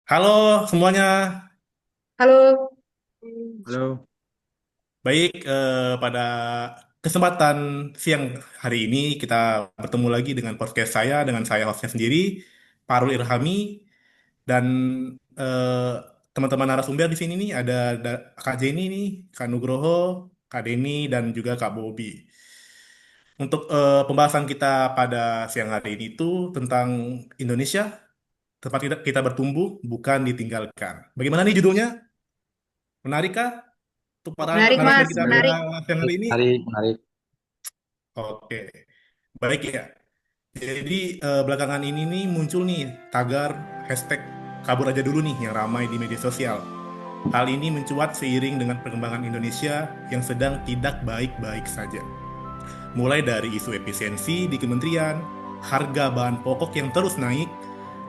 Halo semuanya, Halo. Halo, baik pada kesempatan siang hari ini kita bertemu lagi dengan podcast saya dengan saya hostnya sendiri, Parul Irhami dan eh, teman-teman narasumber di sini nih ada Kak Jenny nih, Kak Nugroho, Kak Denny dan juga Kak Bobi. Untuk pembahasan kita pada siang hari ini itu tentang Indonesia, tempat kita bertumbuh bukan ditinggalkan. Bagaimana nih judulnya? Menarikkah? Untuk para Menarik, narasumber Mas. kita pada Menarik. siang hari ini. menarik, menarik. Oke, baik ya. Jadi belakangan ini nih muncul nih tagar hashtag kabur aja dulu nih yang ramai di media sosial. Hal ini mencuat seiring dengan perkembangan Indonesia yang sedang tidak baik-baik saja. Mulai dari isu efisiensi di kementerian, harga bahan pokok yang terus naik,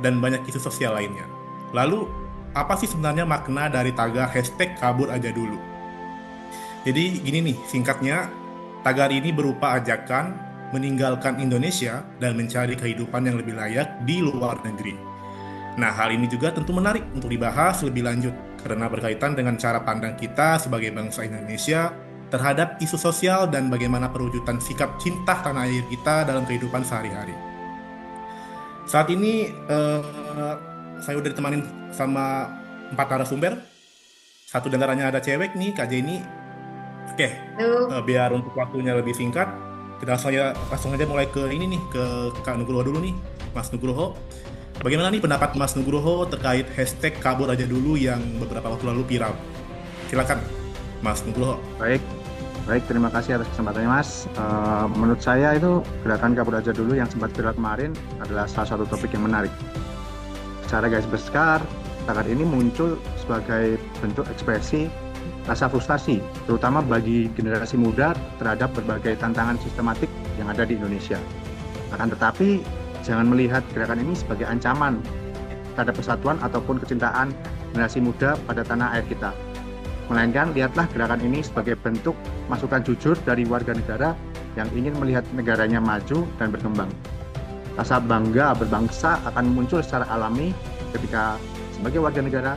dan banyak isu sosial lainnya. Lalu, apa sih sebenarnya makna dari tagar hashtag kabur aja dulu? Jadi gini nih, singkatnya, tagar ini berupa ajakan meninggalkan Indonesia dan mencari kehidupan yang lebih layak di luar negeri. Nah, hal ini juga tentu menarik untuk dibahas lebih lanjut karena berkaitan dengan cara pandang kita sebagai bangsa Indonesia terhadap isu sosial dan bagaimana perwujudan sikap cinta tanah air kita dalam kehidupan sehari-hari. Saat ini saya udah ditemanin sama 4 narasumber. Satu di antaranya ada cewek nih, Kak Jenny. Oke, Halo. biar untuk waktunya lebih singkat, kita langsung aja mulai ke ini nih, ke Kak Nugroho dulu nih, Mas Nugroho. Bagaimana nih pendapat Mas Nugroho terkait hashtag kabur aja dulu yang beberapa waktu lalu viral? Silakan, Mas Nugroho. Baik, baik. Terima kasih atas kesempatannya, Mas. Menurut saya itu gerakan kabur aja dulu yang sempat viral kemarin adalah salah satu topik yang menarik. Secara garis besar, tagar ini muncul sebagai bentuk ekspresi rasa frustasi, terutama bagi generasi muda terhadap berbagai tantangan sistematik yang ada di Indonesia. Akan tetapi, jangan melihat gerakan ini sebagai ancaman terhadap persatuan ataupun kecintaan generasi muda pada tanah air kita. Melainkan lihatlah gerakan ini sebagai bentuk masukan jujur dari warga negara yang ingin melihat negaranya maju dan berkembang. Rasa bangga berbangsa akan muncul secara alami ketika sebagai warga negara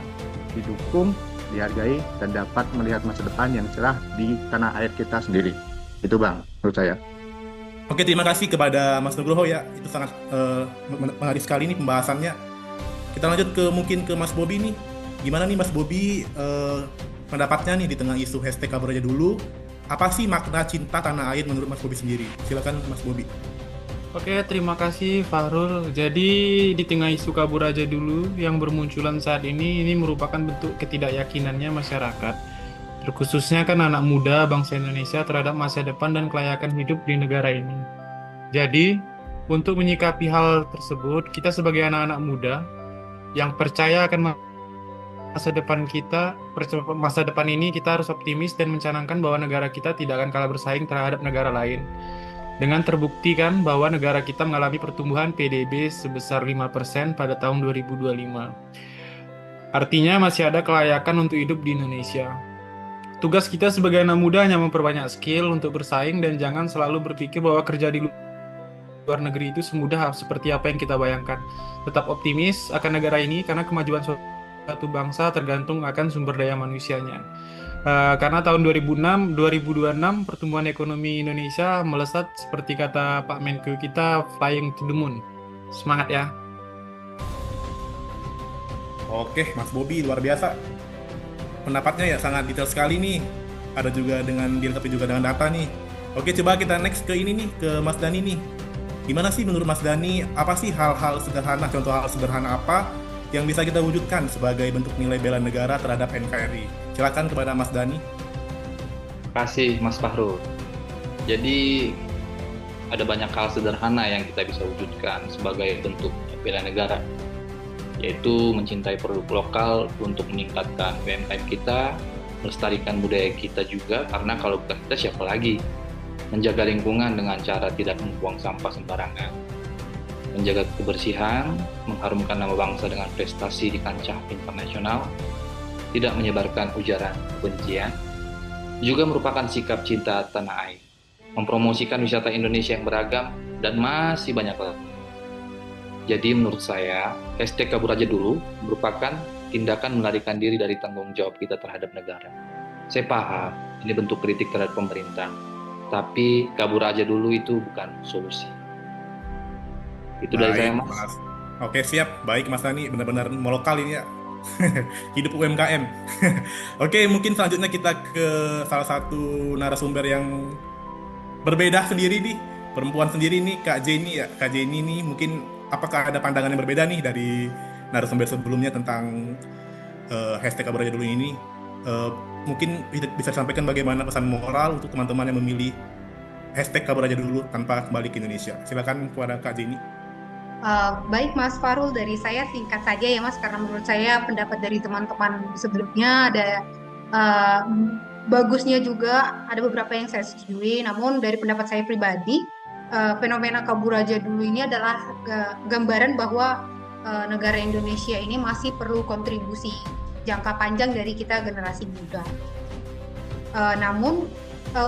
didukung, dihargai, dan dapat melihat masa depan yang cerah di tanah air kita sendiri. Itu Bang, menurut saya. Oke, terima kasih kepada Mas Nugroho ya. Itu sangat menarik sekali nih pembahasannya. Kita lanjut ke mungkin ke Mas Bobi nih. Gimana nih Mas Bobi pendapatnya nih di tengah isu hashtag kabur aja dulu? Apa sih makna cinta tanah air menurut Mas Bobi sendiri? Silakan Mas Bobi. Oke, terima kasih Fahrul. Jadi di tengah isu kabur aja dulu yang bermunculan saat ini merupakan bentuk ketidakyakinannya masyarakat, terkhususnya kan anak muda bangsa Indonesia terhadap masa depan dan kelayakan hidup di negara ini. Jadi, untuk menyikapi hal tersebut, kita sebagai anak-anak muda yang percaya akan masa depan kita, masa depan ini kita harus optimis dan mencanangkan bahwa negara kita tidak akan kalah bersaing terhadap negara lain. Dengan terbukti kan bahwa negara kita mengalami pertumbuhan PDB sebesar 5% pada tahun 2025. Artinya masih ada kelayakan untuk hidup di Indonesia. Tugas kita sebagai anak muda hanya memperbanyak skill untuk bersaing dan jangan selalu berpikir bahwa kerja di luar negeri itu semudah seperti apa yang kita bayangkan. Tetap optimis akan negara ini karena kemajuan suatu bangsa tergantung akan sumber daya manusianya. Karena tahun 2006, 2026 pertumbuhan ekonomi Indonesia melesat seperti kata Pak Menko kita flying to the moon. Semangat ya. Oke, Mas Bobi luar biasa. Pendapatnya ya sangat detail sekali nih. Ada juga dengan dilengkapi juga dengan data nih. Oke, coba kita next ke ini nih, ke Mas Dani nih. Gimana sih menurut Mas Dani, apa sih hal-hal sederhana, contoh hal sederhana apa yang bisa kita wujudkan sebagai bentuk nilai bela negara terhadap NKRI? Silakan kepada Mas Dani. Kasih Mas Fahrul. Jadi ada banyak hal sederhana yang kita bisa wujudkan sebagai bentuk bela negara, yaitu mencintai produk lokal untuk meningkatkan UMKM kita, melestarikan budaya kita juga, karena kalau bukan kita siapa lagi, menjaga lingkungan dengan cara tidak membuang sampah sembarangan, menjaga kebersihan, mengharumkan nama bangsa dengan prestasi di kancah internasional, tidak menyebarkan ujaran kebencian, juga merupakan sikap cinta tanah air, mempromosikan wisata Indonesia yang beragam, dan masih banyak lagi. Jadi menurut saya, hashtag kabur aja dulu merupakan tindakan melarikan diri dari tanggung jawab kita terhadap negara. Saya paham, ini bentuk kritik terhadap pemerintah, tapi kabur aja dulu itu bukan solusi. Itu dari saya, Baik, Mas. Mas. Oke, siap. Baik, Mas Dani. Benar-benar melokal ini ya. Hidup UMKM. Oke, mungkin selanjutnya kita ke salah satu narasumber yang berbeda sendiri nih. Perempuan sendiri nih, Kak Jenny ya. Kak Jenny nih mungkin apakah ada pandangan yang berbeda nih dari narasumber sebelumnya tentang hashtag kabur aja dulu ini? Eh, Mungkin bisa disampaikan bagaimana pesan moral untuk teman-teman yang memilih hashtag kabur aja dulu tanpa kembali ke Indonesia. Silakan kepada Kak Jenny. Baik Mas Farul, dari saya singkat saja ya Mas, karena menurut saya pendapat dari teman-teman sebelumnya ada uh, bagusnya juga, ada beberapa yang saya setujui. Namun dari pendapat saya pribadi, fenomena kabur aja dulu ini adalah gambaran bahwa negara Indonesia ini masih perlu kontribusi jangka panjang dari kita generasi muda. Namun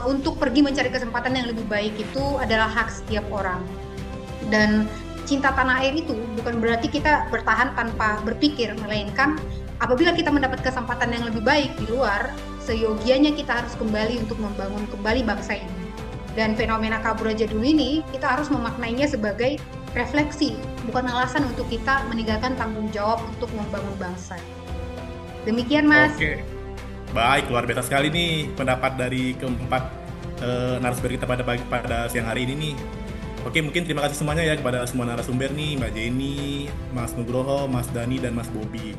untuk pergi mencari kesempatan yang lebih baik itu adalah hak setiap orang. Dan cinta tanah air itu bukan berarti kita bertahan tanpa berpikir, melainkan apabila kita mendapat kesempatan yang lebih baik di luar, seyogianya kita harus kembali untuk membangun kembali bangsa ini. Dan fenomena kabur aja dulu ini, kita harus memaknainya sebagai refleksi, bukan alasan untuk kita meninggalkan tanggung jawab untuk membangun bangsa. Demikian, Mas. Oke, baik, luar biasa sekali nih pendapat dari keempat narasumber kita pada siang hari ini nih. Oke, mungkin terima kasih semuanya ya kepada semua narasumber nih, Mbak Jenny, Mas Nugroho, Mas Dani, dan Mas Bobby.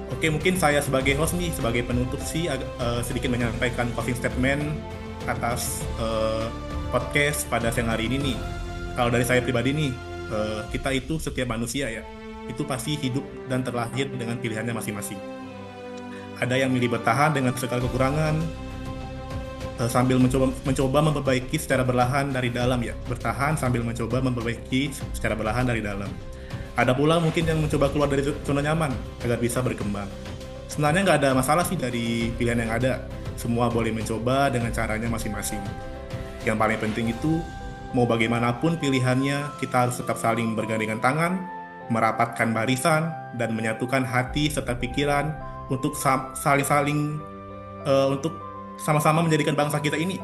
Oke, mungkin saya sebagai host nih, sebagai penutup sih sedikit menyampaikan closing statement atas podcast pada siang hari ini nih. Kalau dari saya pribadi nih, kita itu setiap manusia ya, itu pasti hidup dan terlahir dengan pilihannya masing-masing. Ada yang milih bertahan dengan segala kekurangan, sambil mencoba memperbaiki secara perlahan dari dalam ya, bertahan sambil mencoba memperbaiki secara perlahan dari dalam. Ada pula mungkin yang mencoba keluar dari zona nyaman agar bisa berkembang. Sebenarnya nggak ada masalah sih dari pilihan yang ada, semua boleh mencoba dengan caranya masing-masing. Yang paling penting itu mau bagaimanapun pilihannya, kita harus tetap saling bergandengan tangan, merapatkan barisan, dan menyatukan hati serta pikiran untuk saling-saling untuk sama-sama menjadikan bangsa kita ini,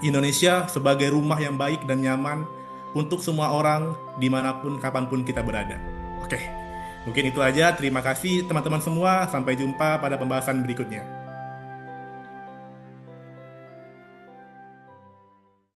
Indonesia, sebagai rumah yang baik dan nyaman untuk semua orang dimanapun kapanpun kita berada. Oke, mungkin itu aja. Terima kasih teman-teman semua. Sampai jumpa pada pembahasan berikutnya.